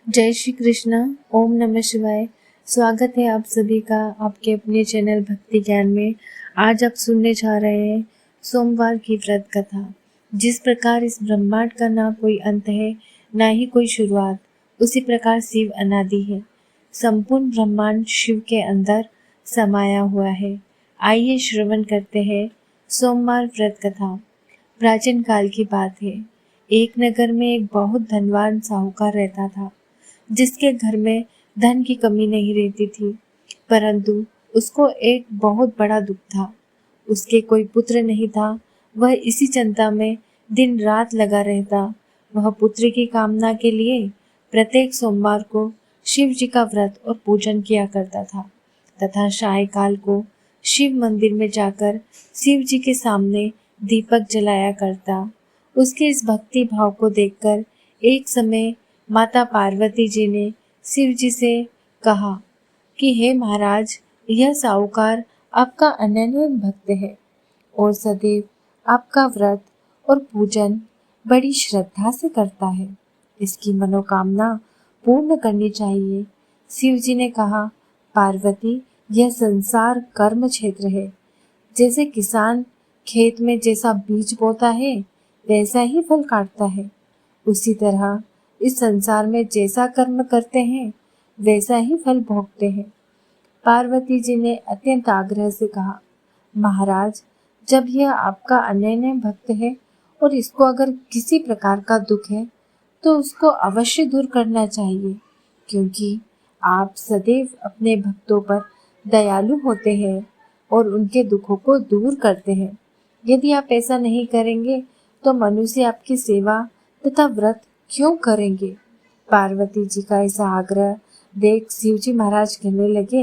जय श्री कृष्णा। ओम नमः शिवाय। स्वागत है आप सभी का आपके अपने चैनल भक्ति ज्ञान में। आज आप सुनने जा रहे हैं सोमवार की व्रत कथा। जिस प्रकार इस ब्रह्मांड का ना कोई अंत है ना ही कोई शुरुआत, उसी प्रकार शिव अनादि है। संपूर्ण ब्रह्मांड शिव के अंदर समाया हुआ है। आइए श्रवण करते हैं सोमवार व्रत कथा। प्राचीन काल की बात है। एक नगर में एक बहुत धनवान साहूकार रहता था, जिसके घर में धन की कमी नहीं रहती थी। परंतु उसको एक बहुत बड़ा दुख था। उसके कोई पुत्र नहीं था। वह इसी चिंता में दिन रात लगा रहता। वह पुत्र की कामना के लिए प्रत्येक सोमवार को शिव जी का व्रत और पूजन किया करता था तथा सायंकाल को शिव मंदिर में जाकर शिव जी के सामने दीपक जलाया करता। उसके इस भक्ति भाव को देखकर एक समय माता पार्वती जी ने शिव जी से कहा कि हे महाराज, यह साहूकार आपका अनन्य भक्त है और सदैव आपका व्रत और पूजन बड़ी श्रद्धा से करता है। इसकी मनोकामना पूर्ण करनी चाहिए। शिव जी ने कहा, पार्वती, यह संसार कर्म क्षेत्र है। जैसे किसान खेत में जैसा बीज बोता है वैसा ही फल काटता है, उसी तरह इस संसार में जैसा कर्म करते हैं वैसा ही फल भोगते हैं। पार्वती जी ने अत्यंत आग्रह से कहा, महाराज, जब यह आपका अनन्य भक्त है और इसको अगर किसी प्रकार का दुख है तो उसको अवश्य दूर करना चाहिए, क्योंकि आप सदैव अपने भक्तों पर दयालु होते हैं और उनके दुखों को दूर करते हैं। यदि आप ऐसा नहीं करेंगे तो मनुष्य आपकी सेवा तथा व्रत क्यों करेंगे। पार्वती जी का ऐसा आग्रह देख शिवजी महाराज कहने लगे,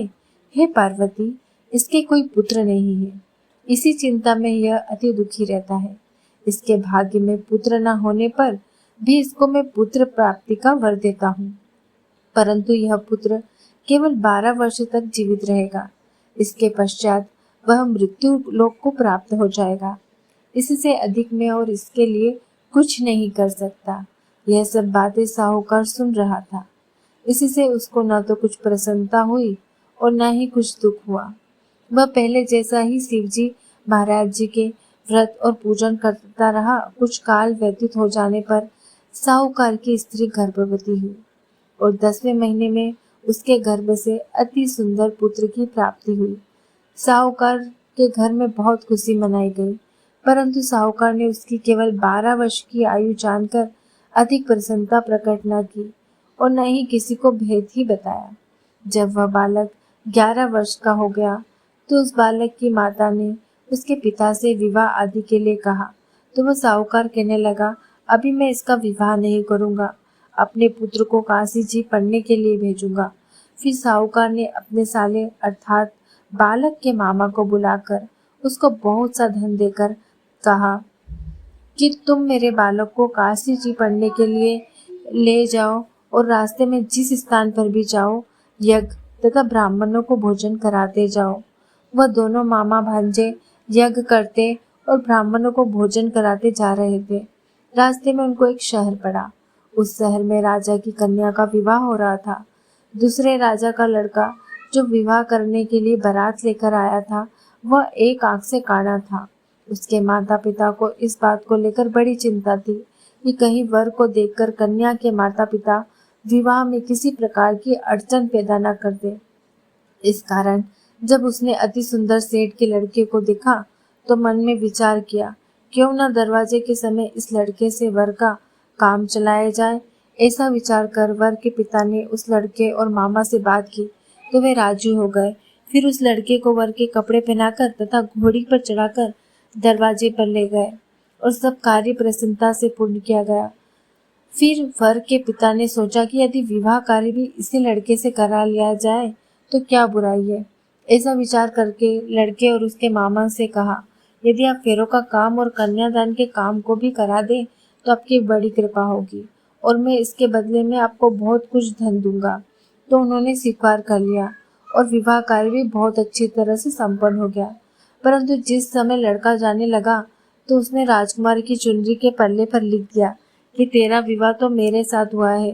हे पार्वती, इसके कोई पुत्र नहीं है। इसी चिंता में यह अति दुखी रहता है। इसके भाग्य में पुत्र न होने पर भी इसको मैं पुत्र प्राप्ति का वर देता हूँ, परंतु यह पुत्र केवल 12 वर्ष तक जीवित रहेगा। इसके पश्चात वह मृत्यु लोक को प्राप्त हो जाएगा। इससे अधिक मैं और इसके लिए कुछ नहीं कर सकता। यह सब बातें साहूकार सुन रहा था। इससे उसको न तो कुछ प्रसन्नता हुई और न ही कुछ दुख हुआ। वह पहले जैसा ही शिवजी महाराज जी के व्रत और पूजन करता रहा। कुछ काल व्यतीत हो जाने पर साहूकार की स्त्री गर्भवती हुई और 10वें महीने में उसके गर्भ से अति सुंदर पुत्र की प्राप्ति हुई। साहूकार के घर में बहुत खुशी मनाई गई, परंतु साहूकार ने उसकी केवल 12 वर्ष की आयु जानकर अधिक प्रसन्नता प्रकट न की और न ही किसी को भेद ही बताया। जब वह बालक 11 वर्ष का हो गया तो उस बालक की माता ने उसके पिता से विवाह आदि के लिए कहा, तो वह साहूकार कहने लगा, अभी मैं इसका विवाह नहीं करूंगा, अपने पुत्र को काशी जी पढ़ने के लिए भेजूंगा। फिर साहूकार ने अपने साले अर्थात बालक के मामा को बुलाकर उसको बहुत सा धन देकर कहा कि तुम मेरे बालक को काशी जी पढ़ने के लिए ले जाओ और रास्ते में जिस स्थान पर भी जाओ यज्ञ तथा ब्राह्मणों को भोजन कराते जाओ। वह दोनों मामा भांजे यज्ञ करते और ब्राह्मणों को भोजन कराते जा रहे थे। रास्ते में उनको एक शहर पड़ा। उस शहर में राजा की कन्या का विवाह हो रहा था। दूसरे राजा का लड़का जो विवाह करने के लिए बारात लेकर आया था, वह एक आंख से काना था। उसके माता पिता को इस बात को लेकर बड़ी चिंता थी कि कहीं वर को देखकर कन्या के माता पिता विवाह में किसी प्रकार की अड़चन पैदा न कर दे। इस कारण जब उसने अति सुंदर सेठ के लड़के को देखा तो मन में विचार किया, क्यों न दरवाजे के समय इस लड़के से वर का काम चलाया जाए। ऐसा विचार कर वर के पिता ने उस लड़के और मामा से बात की तो वे राजी हो गए। फिर उस लड़के को वर के कपड़े पहनाकर तथा घोड़ी पर चढ़ाकर दरवाजे पर ले गए और सब कार्य प्रसन्नता से पूर्ण किया गया। फिर वर के पिता ने सोचा कि यदि विवाह कार्य भी इसी लड़के से करा लिया जाए तो क्या बुराई है। ऐसा विचार करके लड़के और उसके मामा से कहा, यदि आप फेरों का काम और कन्यादान के काम को भी करा दें तो आपकी बड़ी कृपा होगी और मैं इसके बदले में आपको बहुत कुछ धन दूंगा। तो उन्होंने स्वीकार कर लिया और विवाह कार्य भी बहुत अच्छी तरह से संपन्न हो गया। परंतु जिस समय लड़का जाने लगा तो उसने राजकुमारी की चुनरी के पल्ले पर लिख दिया कि तेरा विवाह तो मेरे साथ हुआ है।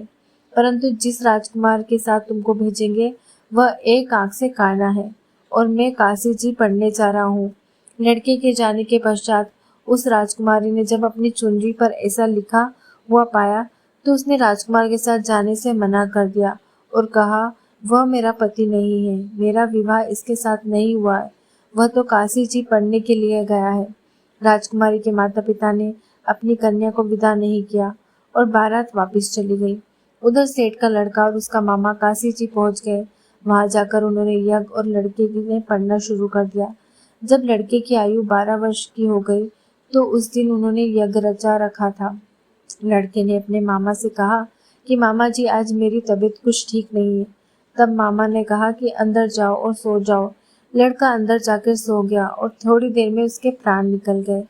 परंतु जिस राजकुमार के साथ तुमको भेजेंगे वह एक आंख से काना है और मैं काशी जी पढ़ने जा रहा हूँ। लड़के के जाने के पश्चात उस राजकुमारी ने जब अपनी चुनरी पर ऐसा लिखा हुआ पाया तो उसने राजकुमार के साथ जाने से मना कर दिया और कहा, वह मेरा पति नहीं है, मेरा विवाह इसके साथ नहीं हुआ है, वह तो काशी जी पढ़ने के लिए गया है। राजकुमारी के माता पिता ने अपनी कन्या को विदा नहीं किया और बारात वापस चली गई। उधर सेठ का लड़का और उसका मामा काशी जी पहुंच गए। वहां जाकर उन्होंने यज्ञ और लड़के ने पढ़ना शुरू कर दिया। जब लड़के की आयु 12 वर्ष की हो गई तो उस दिन उन्होंने यज्ञ रचा रखा था। लड़के ने अपने मामा से कहा कि मामा जी आज मेरी तबीयत कुछ ठीक नहीं है। तब मामा ने कहा कि अंदर जाओ और सो जाओ। लड़का अंदर जाकर सो गया और थोड़ी देर में उसके प्राण निकल गए।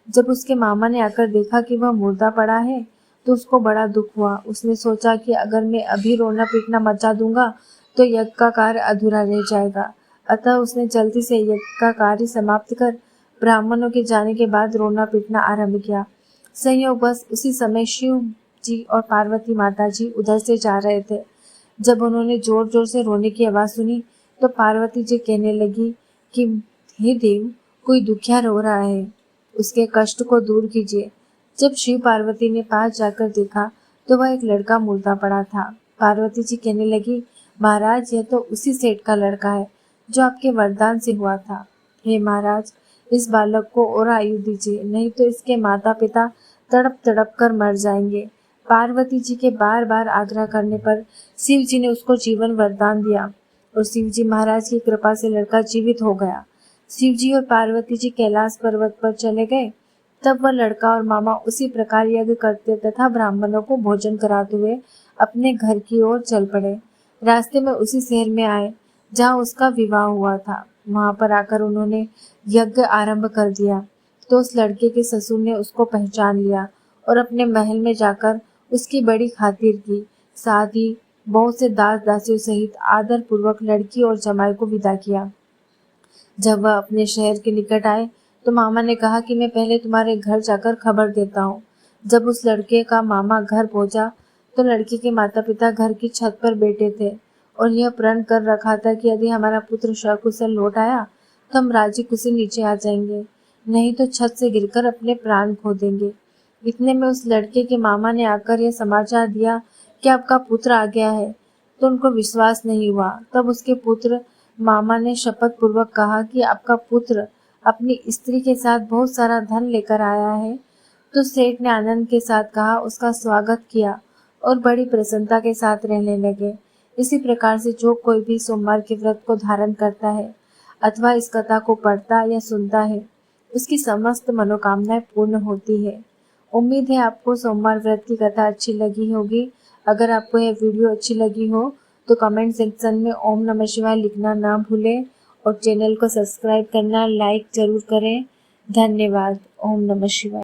जब उसके मामा ने आकर देखा कि वह मुर्दा पड़ा है तो उसको बड़ा दुख हुआ। उसने सोचा कि अगर मैं अभी रोना पीटना मचा दूंगा तो यज्ञ का कार्य अधूरा रह जाएगा। अतः उसने जल्दी से यज्ञ का कार्य समाप्त कर ब्राह्मणों के जाने के बाद रोना पीटना आरंभ किया। संयोगवश उसी समय शिव जी और पार्वती माता जी उधर से जा रहे थे। जब उन्होंने जोर जोर से रोने की आवाज सुनी तो पार्वती जी कहने लगी कि हे देव, कोई दुखिया रो रहा है, उसके कष्ट को दूर कीजिए। जब शिव पार्वती ने पास जाकर देखा तो वह एक लड़का मुर्दा पड़ा था। पार्वती जी कहने लगी, महाराज यह तो उसी सेठ का लड़का है जो आपके वरदान से हुआ था। हे महाराज, इस बालक को और आयु दीजिए, नहीं तो इसके माता पिता तड़प तड़प कर मर जाएंगे। पार्वती जी के बार बार आग्रह करने पर शिव जी ने उसको जीवन वरदान दिया और शिव जी महाराज की कृपा से लड़का जीवित हो गया। शिव जी और पार्वती जी कैलाश पर्वत पर चले गए। तब वह लड़का और मामा उसी प्रकार यज्ञ करते तथा ब्राह्मणों को भोजन कराते हुए अपने घर की ओर चल पड़े। रास्ते में उसी शहर में आए जहाँ उसका विवाह हुआ था। वहां पर आकर उन्होंने यज्ञ आरंभ कर दिया तो उस लड़के के ससुर ने उसको पहचान लिया और अपने महल में जाकर उसकी बड़ी खातिर की। साथ ही बहुत से दास दासियों सहित आदर पूर्वक लड़की और जमाई को विदा किया। जब वह अपने शहर के निकट आए तो मामा ने कहा कि मैं पहले तुम्हारे घर जाकर खबर देता हूँ। जब उस लड़के का मामा घर पहुंचा तो लड़की के माता पिता घर की छत पर बैठे थे और यह प्रण कर रखा था कि यदि हमारा पुत्र सकुशल लौट आया तो हम राजी खुशी नीचे आ जाएंगे, नहीं तो छत से गिरकर अपने प्राण खो देंगे। इतने में उस लड़के के मामा ने आकर यह समाचार दिया कि आपका पुत्र आ गया है, तो उनको विश्वास नहीं हुआ। तब उसके पुत्र मामा ने शपथ पूर्वक कहा कि आपका पुत्र अपनी स्त्री के साथ बहुत सारा धन लेकर आया है। तो सेठ ने आनंद के साथ कहा, उसका स्वागत किया और बड़ी प्रसन्नता के साथ रहने लगे। इसी प्रकार से जो कोई भी सोमवार के व्रत को धारण करता है अथवा इस कथा को पढ़ता या सुनता है उसकी समस्त मनोकामनाएं पूर्ण होती है। उम्मीद है आपको सोमवार व्रत की कथा अच्छी लगी होगी। अगर आपको यह वीडियो अच्छी लगी हो तो कमेंट सेक्शन में ओम नमः शिवाय लिखना ना भूलें और चैनल को सब्सक्राइब करना लाइक जरूर करें। धन्यवाद। ओम नमः शिवाय।